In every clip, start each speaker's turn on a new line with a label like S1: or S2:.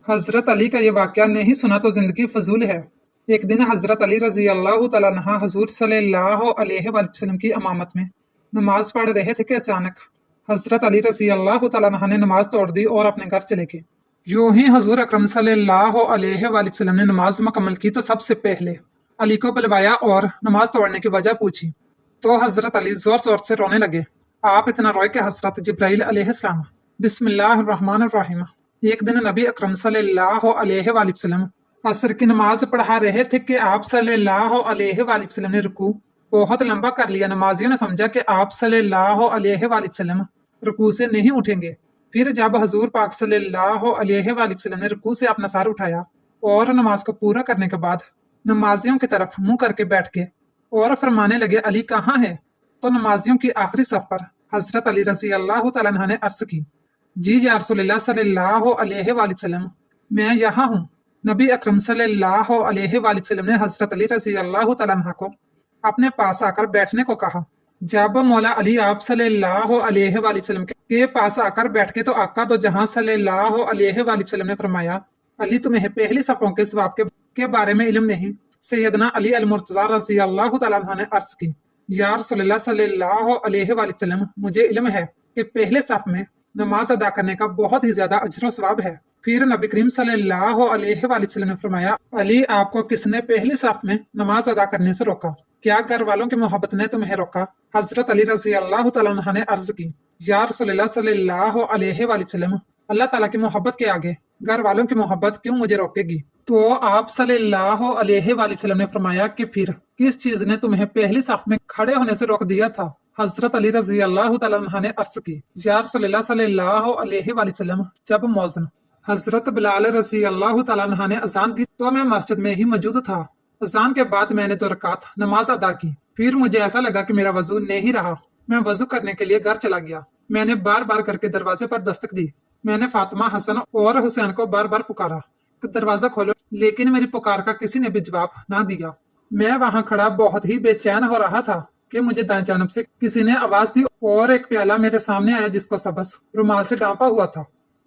S1: حضرت علی کا یہ واقعہ نہیں سنا تو زندگی فضول ہے۔ ایک دن حضرت علی رضی اللہ تعالیٰ عنہ حضور صلی اللہ علیہ وآلہ وسلم کی امامت میں نماز پڑھ رہے تھے کہ اچانک حضرت علی رضی اللہ تعالیٰ عنہ نے نماز توڑ دی اور اپنے گھر چلے گئے۔ یوں ہی حضور اکرم صلی اللہ علیہ وآلہ وسلم نے نماز مکمل کی تو سب سے پہلے علی کو بلوایا اور نماز توڑنے کی وجہ پوچھی تو حضرت علی زور زور سے رونے لگے۔ آپ اتنا روئے کہ حضرت جبرائیل علیہ السلام بسم اللہ الرحمن الرحیم ایک دن نبی اکرم صلی اللہ علیہ وآلہ وسلم عصر کی نماز پڑھا رہے تھے کہ آپ صلی اللہ علیہ وآلہ وسلم نے رکوع بہت لمبا کر لیا۔ نمازیوں نے سمجھا کہ آپ صلی اللہ علیہ وآلہ وسلم رکوع سے نہیں اٹھیں گے۔ پھر جب حضور پاک صلی اللہ علیہ وآلہ وسلم نے رکوع سے اپنا سر اٹھایا اور نماز کو پورا کرنے کے بعد نمازیوں کی طرف منہ کر کے بیٹھ گئے اور فرمانے لگے علی کہاں ہے؟ تو نمازیوں کی آخری صف پر حضرت علی رضی اللہ تعالیٰ عنہ نے عرض کی جی یا رسول اللہ صلی اللہ علیہ وآلہ وسلم میں یہاں ہوں۔ نبی اکرم صلی اللہ علیہ وآلہ وسلم نے حضرت علی رضی اللہ تعالیٰ عنہ کو اپنے پاس آ کر بیٹھنے کو کہا۔ جب مولا علی آپ صلی اللہ علیہ وآلہ وسلم کے پاس آ کر بیٹھ کے تو آقا دو جہاں صلی اللہ علیہ وآلہ وسلم نے فرمایا علی تمہیں پہلی صفوں کے ثواب کے بارے میں علم نہیں؟ سیدنا علی المرتضی رضی اللہ تعالیٰ عنہ نے عرض کی یا رسول اللہ صلی اللہ علیہ وآلہ وسلم مجھے علم ہے کہ پہلے صف میں نماز ادا کرنے کا بہت ہی زیادہ اجر و ثواب ہے۔ پھر نبی کریم صلی اللہ علیہ وآلہ وسلم نے فرمایا علی آپ کو کس نے پہلی صف میں نماز ادا کرنے سے روکا؟ کیا گھر والوں کی محبت نے تمہیں روکا؟ حضرت علی رضی اللہ تعالیٰ عنہ نے عرض کی یا رسول اللہ صلی اللہ علیہ وآلہ وسلم اللہ تعالیٰ کی محبت کے آگے گھر والوں کی محبت کیوں مجھے روکے گی؟ تو آپ صلی اللہ علیہ وآلہ وسلم نے فرمایا کہ پھر کس چیز نے تمہیں پہلی صف میں کھڑے ہونے سے روک دیا تھا؟ حضرت علی رضی اللہ تعالیٰ عنہ نے عرض کی یا رسول اللہ صلی اللہ علیہ وآلہ وسلم جب مؤذن حضرت بلال رضی اللہ تعالیٰ عنہ نے اذان دی تو میں مسجد میں ہی موجود تھا۔ اذان کے بعد میں نے 2 رکعت نماز ادا کی۔ پھر مجھے ایسا لگا کہ میرا وضو نہیں رہا۔ میں وضو کرنے کے لیے گھر چلا گیا۔ میں نے بار بار کر کے دروازے پر دستک دی۔ میں نے فاطمہ، حسن اور حسین کو بار بار پکارا کہ دروازہ کھولو، لیکن میری پکار کا کسی نے بھی جواب نہ دیا۔ میں وہاں کھڑا بہت ہی بے چین ہو رہا تھا کہ مجھے دائیں جانب سے کسی نے آواز دی اور ایک پیالہ میرے سامنے آیا جس کو سبز رومال سے ڈھانپا ہوا تھا۔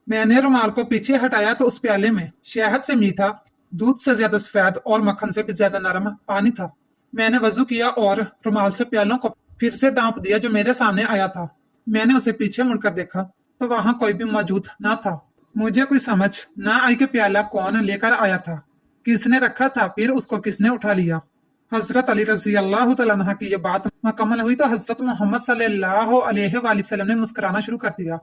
S1: میں نے رومال کو پیچھے ہٹایا تو اس پیالے میں شہد سے میٹھا، دودھ سے زیادہ سفید اور مکھن سے بھی زیادہ نرم پانی تھا۔ میں نے وضو کیا اور رومال سے پیالوں کو پھر سے ڈھانپ دیا جو میرے سامنے آیا تھا۔ میں نے اسے پیچھے مڑ کر دیکھا تو وہاں کوئی بھی موجود نہ تھا۔ مجھے کوئی سمجھ نہ آئی کہ پیالہ کون لے کر آیا تھا، کس نے رکھا تھا، پھر اس کو کس نے اٹھا لیا۔ حضرت علی رضی اللہ تعالیٰ عنہ کی یہ بات مکمل ہوئی تو حضرت محمد صلی اللہ علیہ وآلہ وسلم نے مسکرانا شروع کر دیا۔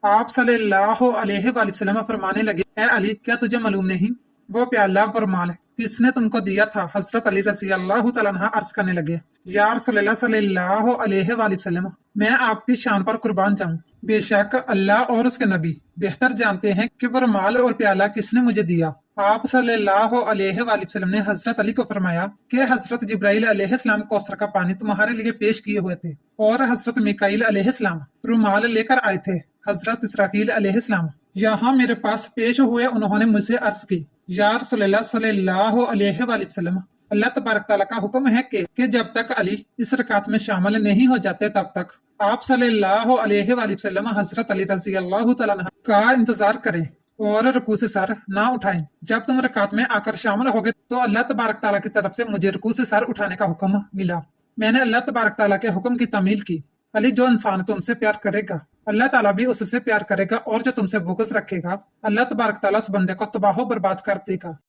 S1: آپ صلی اللہ علیہ وآلہ وسلم فرمانے لگے اے علی کیا تجھے معلوم نہیں وہ پیالہ و رومال کس نے تم کو دیا تھا؟ حضرت علی رضی اللہ تعالیٰ عنہ عرض کرنے لگے یا رسول اللہ صلی اللہ علیہ وآلہ وسلم میں آپ کی شان پر قربان جاؤں، بے شک اللہ اور اس کے نبی بہتر جانتے ہیں کہ وہ رومال اور پیالہ کس نے مجھے دیا۔ آپ صلی اللہ علیہ وآلہ وسلم نے حضرت علی کو فرمایا کہ حضرت جبرائیل علیہ السلام کوثر کا پانی تمہارے لیے پیش کیے ہوئے تھے اور حضرت میکائیل علیہ السلام رومال لے کر آئے تھے۔ حضرت اسرافیل علیہ السلام یہاں میرے پاس پیش ہوئے، انہوں نے مجھ سے عرض کی یا رسول اللہ صلی اللہ علیہ وآلہ وسلم اللہ تبارک تعالیٰ کا حکم ہے کہ جب تک علی اس رکعت میں شامل نہیں ہو جاتے تب تک آپ صلی اللہ علیہ وآلہ وسلم حضرت علی رضی اللہ تعالیٰ عنہ کا انتظار کریں اور رکوع سے سر نہ اٹھائیں۔ جب تم رکعت میں آ کر شامل ہوگے تو اللہ تبارک تعالیٰ کی طرف سے مجھے رکوع سے سر اٹھانے کا حکم ملا۔ میں نے اللہ تبارک تعالیٰ کے حکم کی تعمیل کی۔ علی جو انسان تم سے پیار کرے گا اللہ تعالیٰ بھی اس سے پیار کرے گا، اور جو تم سے بغض رکھے گا اللہ تبارک تعالیٰ اس بندے کو تباہ و برباد کر دے گا۔